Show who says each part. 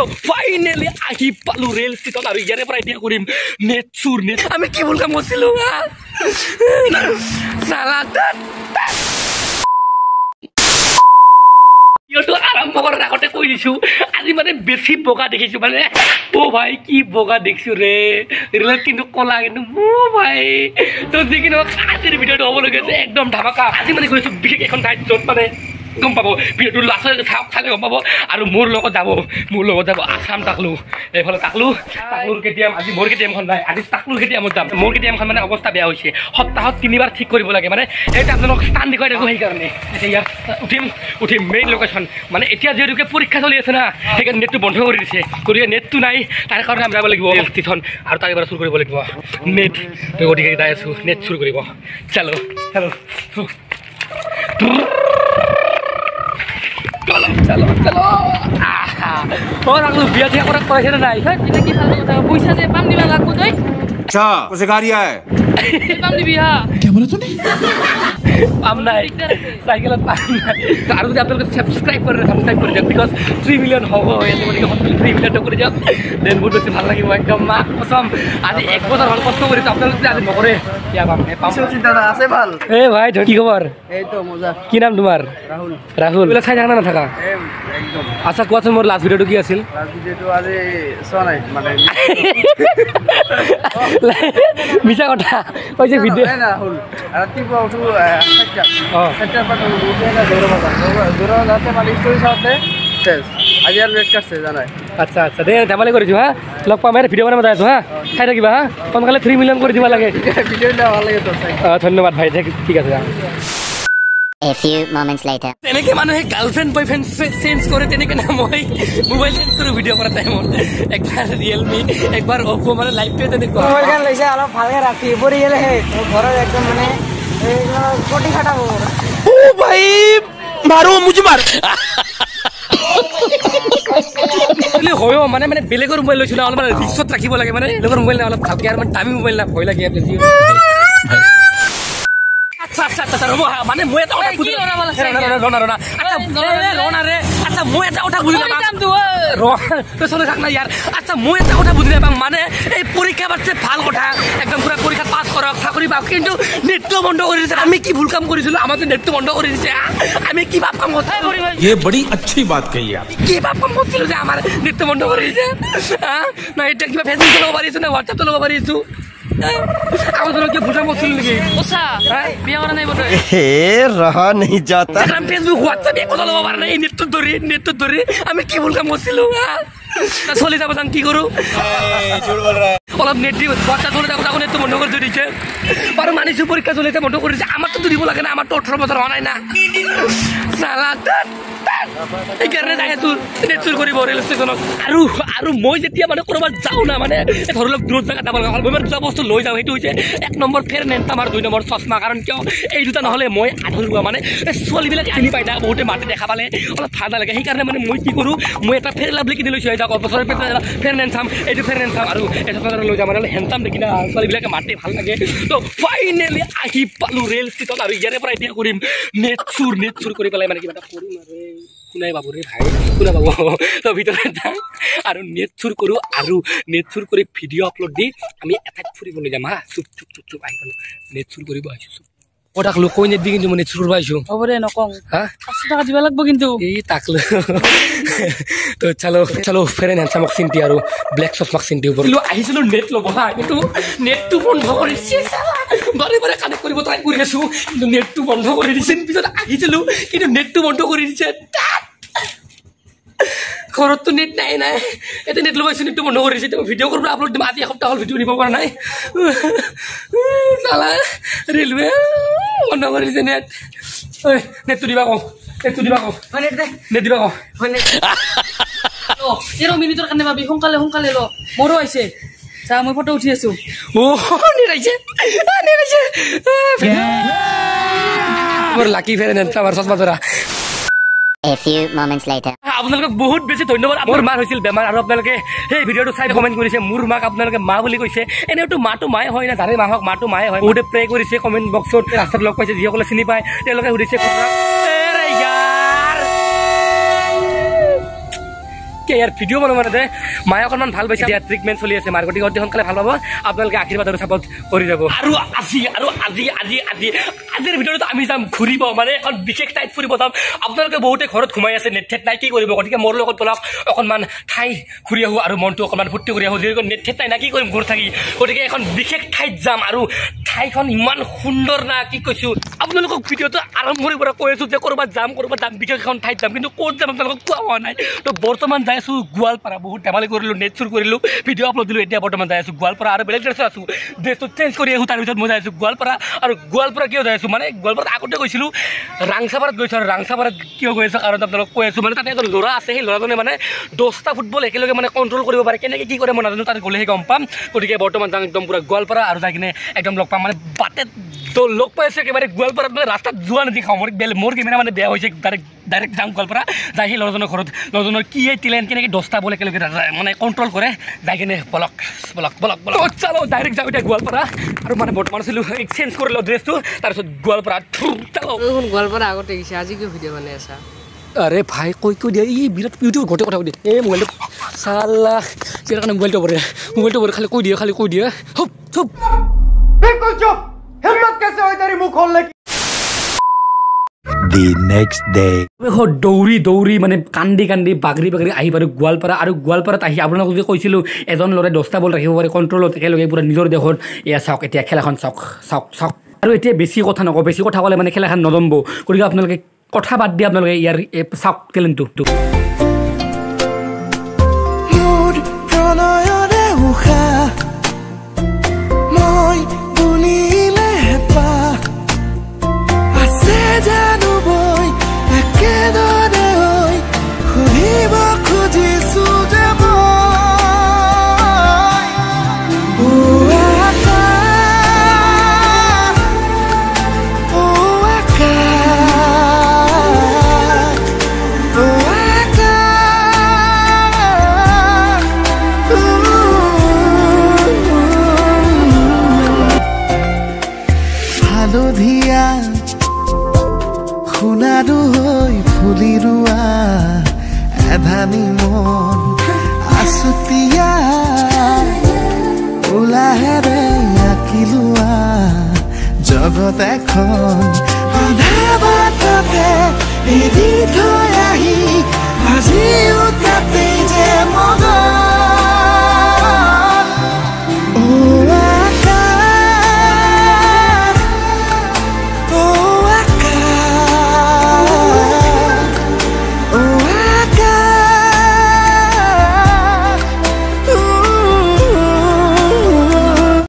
Speaker 1: তো ফাইনালি আহি পালো ৰেল ষ্টেচন আৰু ইয়াৰে পৰা এতিয়া কৰিম নেট চুৰ নেট আমি কি ভুল কাম কৰিছিলো আৰম্ভ কৰাৰ আগতে কৈ দিছো আজি মানে বেছি বগা দেখিছো মানে ও ভাই কি বগা দেখিছো ৰে ৰেলত কিন্তু কলা কিন্তু ও ভাই তো যিকিনো আজিৰ ভিডিঅ'টো হ'ব লগা আছে একদম ধামাকা আজি মানে গৈছো বিশেষ এখন ঠাইত য'ত মানে গম পাব ভিডিঅ'টো লাষ্টত চালে গম পাব আৰু মোৰ লগত যাব আসাম টাকলু এইফালে টাকলুৰ কেটিএম আজি মোৰ কেটিএমখন নাই আজি টাকলুৰ কেটিএমত যাম মোৰ কেটিএমখন মানে অৱস্থা বেয়া হৈছে সপ্তাহত 3 বাৰ ঠিক কৰিব লাগে মানে এটা আপোনালোক স্থান দেখুৱাই থাকোঁ সেইকাৰণে এতিয়া উঠিম মেইন লোকেশ্যন মানে এতিয়া যিহেতুকে পৰীক্ষা চলি আছে না সেইকাৰণে নেটটো বন্ধ কৰি দিছে গতিকে নেটটো নাই তাৰ কাৰণে আমি যাব লাগিব ষ্টেচন আৰু তাৰে পৰা চুৰ কৰিব লাগিব নেট গতিকে যাই আছোঁ নেট চুৰ কৰিব চলো চলো আগলো বিয়া দিয়া কৰা কৈছে নাই
Speaker 2: এটা কি ভাল কথা পইচা যে পাম দিবা লাগবো তই
Speaker 3: अच्छा उसे खा रिया है
Speaker 2: পাম দিবি হা
Speaker 3: क्या बोला तूने
Speaker 1: পাম নাই সাইকেলত পাম নাই আৰু যদি আপোনালোকে সাবস্ক্ৰাইব কৰি যাওক বিকজ 3 মিলিয়ন হ'ব এতে গতিকে 3 মিলিয়ন কৰি যাওক দেন বহুত বেছি ভাল লাগিব একদম মা কসম আজি 1 বছৰ হ'ল কষ্ট কৰিছো আপোনালোকে আজি নকৰে ইয়া পাম
Speaker 4: চিন্তা আছে ভাল
Speaker 1: এ ভাই কি খবৰ
Speaker 4: এই তো মজা
Speaker 1: কি নাম তোমাৰ ৰাহুল বোলে চাই থাকা না নাথাকা
Speaker 4: একদম
Speaker 1: আচ্ছা কোৱাচোন মোৰ লাষ্ট ভিডিঅ'টো কি আছিল
Speaker 4: লাষ্ট ভিডিঅ'টো আজি চোৱা নাই মানে
Speaker 1: মিছা কথা ওই যে ভিডিঅ'
Speaker 4: না হল ৰাতিপুৱা উঠো 7টা পৰা উঠে না দৌৰা যাতে মানে ষ্টৰি চাওঁতে শেষ আজি আৰু লেট কাটছে জানাই
Speaker 1: আচ্ছা দে ধেমালি কৰিছোঁ হা লগ পাম ভিডিঅ' বনাব যাই আছোঁ হা চাই থাকিবা হা সোনকালে 3 মিলিয়ন কৰি দিব লাগে
Speaker 4: ভিডিঅ'টা ভাল লাগে তো চাই
Speaker 1: ধন্যবাদ ভাই ঠিক আছে
Speaker 5: A few moments later.
Speaker 1: তেনেকে মানুহে গাৰ্লফ্ৰেণ্ড বয়ফ্ৰেণ্ড চেঞ্জ কৰে তেনেকে না মই মোবাইল চেঞ্জ কৰোঁ ভিডিঅ' কৰা টাইমত একবাৰ ৰিয়েলমি একবাৰ অপো মানে লাইফটোৱে তেনেকুৱা
Speaker 4: মোবাইল গান লৈছে অলপ ভালকে ৰাখি পৰি গেলে হে ঘৰত একদম মানে কোটি খাটাব
Speaker 3: ओ भाई मारो मुझे मार
Speaker 1: হয় মানে বেলেগৰ মোবাইল লৈছোঁ না অলপমান ৰিক্সত ৰাখিব লাগে মানে বেলেগৰ মোবাইল না অলপ ভালকৈ আৰু মানে দামী মোবাইল না ভয় লাগে আচ্ছা ৰ'ব মানে মই এটা কথা বুজি আচ্ছা মই এটা কথা বুজি নাপাওঁ আচ্ছা মই এটা কথা বুজি নাপাওঁ মানে এই পৰীক্ষা পাতিছে ভাল কথা একদম পুৰা পৰীক্ষাত পাছ কৰক চাকৰি পাওক কিন্তু নেটটো বন্ধ কৰি দিছে আমি কি ভুল কাম কৰিছিলোঁ আমাৰ নেটটো বন্ধ কৰি দিছে আমি কি পাপ কাম কৰিম
Speaker 3: ये बड़ी अच्छी बात कही आप
Speaker 1: কি পাপ কাম কৰিছিলোঁ যে আমাৰ নেটটো বন্ধ কৰি দিছে না এতিয়া কিবা ফেচবুক চলাব পাৰিছোঁ না হোৱাটছআপ চলাব পাৰিছোঁ
Speaker 3: रहा नहीं जाता
Speaker 1: फेसबुक হোৱাটছআপ একো চলাব পৰা নাই নেটটো ধৰি আমি কি ভুল কাম কৰিছিলোঁ চলি যাব যাম কি কৰোঁ অলপ নেট দি হোৱাটছআপ চলি যাব যাওঁ নেটটো বন্ধ কৰি থৈ দিছে বাৰু মানিছোঁ পৰীক্ষা চলিছে বন্ধ কৰি দিছে আমাৰতো দিব লাগে না আমাৰতো 18 বছৰ হোৱা নাই না সেইকাৰণে যাই আছোঁ নেট চুৰ কৰিব ৰেল ষ্টেচনত আৰু মই যেতিয়া মানে ক'ৰবাত যাওঁ না মানে ধৰি লওক দূৰত জেগাত যাব লগা হ'ল মই দুটা বস্তু লৈ যাওঁ সেইটো হৈছে 1 নম্বৰ ফেৰ নেনটাম আৰু 2 নম্বৰ চশমা কাৰণ কিয় এই দুটা নহ'লে মই আধৰুৱা মানে ছোৱালীবিলাকে চিনি পাই না বহুতে মাতে দেখা পালে অলপ ঠাণ্ডা লাগে সেইকাৰণে মানে মই কি কৰোঁ মই এটা ফেৰ লাভলি কিনি লৈছোঁ যাওঁ বছৰৰ ফেৰ নেনচাম এইটো ফেৰ নেনচাম আৰু এটা লৈ যাওঁ মানে হেণ্ডচাম দেখি না ছোৱালীবিলাকে মাতে ভাল লাগে তো ফাইনেলি আহি পালোঁ ৰেল ষ্টেচন আৰু ইয়াৰে পৰা এতিয়া কৰিম নেট চুৰ কৰি পেলাই মানে কিবা এটা কৰিম আৰু কোনাই বাবু ৰে ভাই কোনে পাব তো ভিতৰত যাম আৰু নেট চুৰ কৰোঁ আৰু নেট চুৰ কৰি ভিডিঅ' আপলোড দি আমি এঠাইত ফুৰিবলৈ যাম হা চুপ আহি পালোঁ নেট চুৰ কৰিব আহিছোঁ তাক কৈ নেট দি কিন্তু মই নেট চুৰ কৰিব আহিছোঁ
Speaker 2: হ'ব দে নকওঁ
Speaker 1: হা
Speaker 2: 500 টাকা দিব লাগিব কিন্তু
Speaker 1: এই তাক তো চলো ফেৰেন হেণ্ডচামক চিন্তি আৰু ব্লেক চশমাক চিন্তি ওপৰত আহিছিলোঁ নেট ল'ব হা কিন্তু নেটটো বন্ধ কৰিছে বাৰে কানেক্ট কৰিব ট্ৰাই কৰি আছোঁ কিন্তু নেটটো বন্ধ কৰি দিছে পিছত আহিছিলোঁ কিন্তু নেটটো বন্ধ কৰি দিছে ঘৰততো নেট নাই এতিয়া নেট ল'ব আহিছোঁ নেটটো বন্ধ কৰি দিছে ভিডিঅ' কৰিব আপলোড দিম আজি এসপ্তাহ হ'ল ভিডিঅ' দিব পৰা নাই চালা ৰেলৱে বন্ধ কৰি দিছে নেটটো দিবা কওঁ নেট দিবা কওঁ
Speaker 2: 13 মিনিটৰ কাৰণে ভাবি সোনকালে ল মোৰো আহিছে চা মই ফটো উঠি আছোঁ
Speaker 1: নেট আহিছে মোৰ লাকি ফেৰ আমাৰ চশমা ধৰা
Speaker 5: A few moments later.
Speaker 1: আপোনালোকক বহুত বেছি ধন্যবাদ মোৰ মাৰ হৈছিল বেমাৰ আৰু আপোনালোকে সেই ভিডিঅ'টো চাই কমেণ্ট কৰিছে মোৰ মাক আপোনালোকে মা বুলি কৈছে এনেওতো মাটো মায়ে হয় না যাৰে মাহক মাটো মায়ে হয় বহুতে প্ৰে কৰিছে কমেণ্ট বক্সত ৰাস্তাত লগ পাইছে যিসকলে চিনি পায় তেওঁলোকে সুধিছে এতিয়া ইয়াৰ ভিডিঅ' বনাওঁতে মায়ে অকণমান ভাল পাইছে ইয়াৰ ট্ৰিটমেণ্ট চলি আছে মাৰ গতিকে অতি সোনকালে ভাল পাব আপোনালোকে আশীৰ্বাদ আৰু ছাপৰ্ট কৰি যাব আৰু আজিৰ ভিডিঅ'ত আমি যাম ঘূৰিব মানে এখন বিশেষ ঠাইত ফুৰিব যাম আপোনালোকে বহুতে ঘৰত ঘুমাই আছে নেট ঠেট নাই কি কৰিব গতিকে মোৰ লগত বলক অকণমান ঠাই ঘূৰি আহোঁ আৰু মনটো অকণমান ফূৰ্তি কৰি আহোঁ যিহেতু নেট ঠেট নাই না কি কৰিম ঘূৰি থাকি গতিকে এখন বিশেষ ঠাইত যাম আৰু ঠাইখন ইমান সুন্দৰ না কি কৈছোঁ আপোনালোকক ভিডিঅ'টো আৰম্ভণিৰ পৰা কৈ আছোঁ যে ক'ৰবাত যাম বিশেষ এখন ঠাইত যাম কিন্তু ক'ত যাম আপোনালোকক কোৱা হোৱা নাই তো বৰ্তমান যাই আছোঁ গোৱালপাৰা বহুত ধেমালি কৰিলোঁ নেট চুৰ কৰিলোঁ ভিডিঅ' আপলোড দিলোঁ এতিয়া বৰ্তমান যাই আছোঁ গোৱালপাৰা আৰু বেলেগ ড্ৰেছত আছোঁ ড্ৰেছটো চেঞ্জ কৰি আহোঁ তাৰপিছত মই যাই আছোঁ গোৱালপাৰা আৰু গোৱালপাৰা কিয় যাই আছোঁ মানে গোৱালপাৰাত আগতে গৈছিলোঁ ৰাংচাপাৰাত গৈছোঁ আৰু ৰাংচাপাৰাত কিয় গৈ আছোঁ কাৰণ আপোনালোকক কৈ আছোঁ মানে তাতে এজন ল'ৰা আছে সেই ল'ৰাজনে মানে 10টা ফুটবল একেলগে মানে কণ্ট্ৰল কৰিব পাৰে কেনেকৈ কি কৰে মই নাজানো তাত গ'লেহে গম পাম গতিকে বৰ্তমান যাম একদম পূৰা গোৱালপাৰা আৰু যাই কিনে একদম লগ পাম মানে বাটে তো লগ পাই আছোঁ একেবাৰে গোৱালপাৰাত মানে ৰাস্তাত যোৱা নেদেখাওঁ মোৰ কেমেৰা মানে বেয়া হৈছে ডাইৰেক্ট যাম গোৱালপাৰা যাই সেই ল'ৰাজনৰ ঘৰত ল'ৰাজনৰ কি টেলেণ্ট কেনেকৈ 10টা বল একেলগে মানে কণ্ট্ৰল কৰে যাই কিনে বলক চালো ডাইৰেক্ট যাওঁ এতিয়া গোৱালপাৰা আৰু মানে বৰ্তমান আছিলোঁ চেঞ্জ কৰি লওঁ ড্ৰেছটো তাৰপিছত গোৱালপাৰা চালো
Speaker 2: গোৱালপাৰা আগতে গৈছে আজি কিয় ভিডিঅ' বনাই আছা
Speaker 1: আৰে ভাই কৈ দিয়া এই বিৰাট ইউটিউব ঘৰতে কথা কৈ দিয়ে এই মোবাইলটো চালা কিয় কাৰণে মোবাইলটো পৰে খালি কৈ দিয়ে চুপ
Speaker 3: बिल्कुल चुप हिम्मत कैसे हुई तेरी मुंह खोलने की The next day
Speaker 1: দৌৰি মানে কান্দি বাগৰি আহি পাৰোঁ গোৱালপাৰা আৰু গোৱালপাৰাত আহি আপোনালোকক যে কৈছিলোঁ এজন ল'ৰাই 10টা বল ৰাখিব পাৰে কণ্ট্ৰলত একেলগে পূৰা নিজৰ দেশত এয়া চাওক এতিয়া খেলাখন চাওক আৰু এতিয়া বেছি কথা নকওঁ বেছি কথা ক'লে মানে খেলাখন নজমব গতিকে আপোনালোকে কথা বাদ দিয়ে আপোনালোকে ইয়াৰ চাওক টেলেণ্টটো
Speaker 6: হালধীয়া সোণাৰু হৈ ফুলি ৰোৱা এধানি মন আছুতীয়া উলাহেৰে আঁকি লোৱা জগত এখন আধা বাটতে এৰি থৈ আহি আজিও তাতে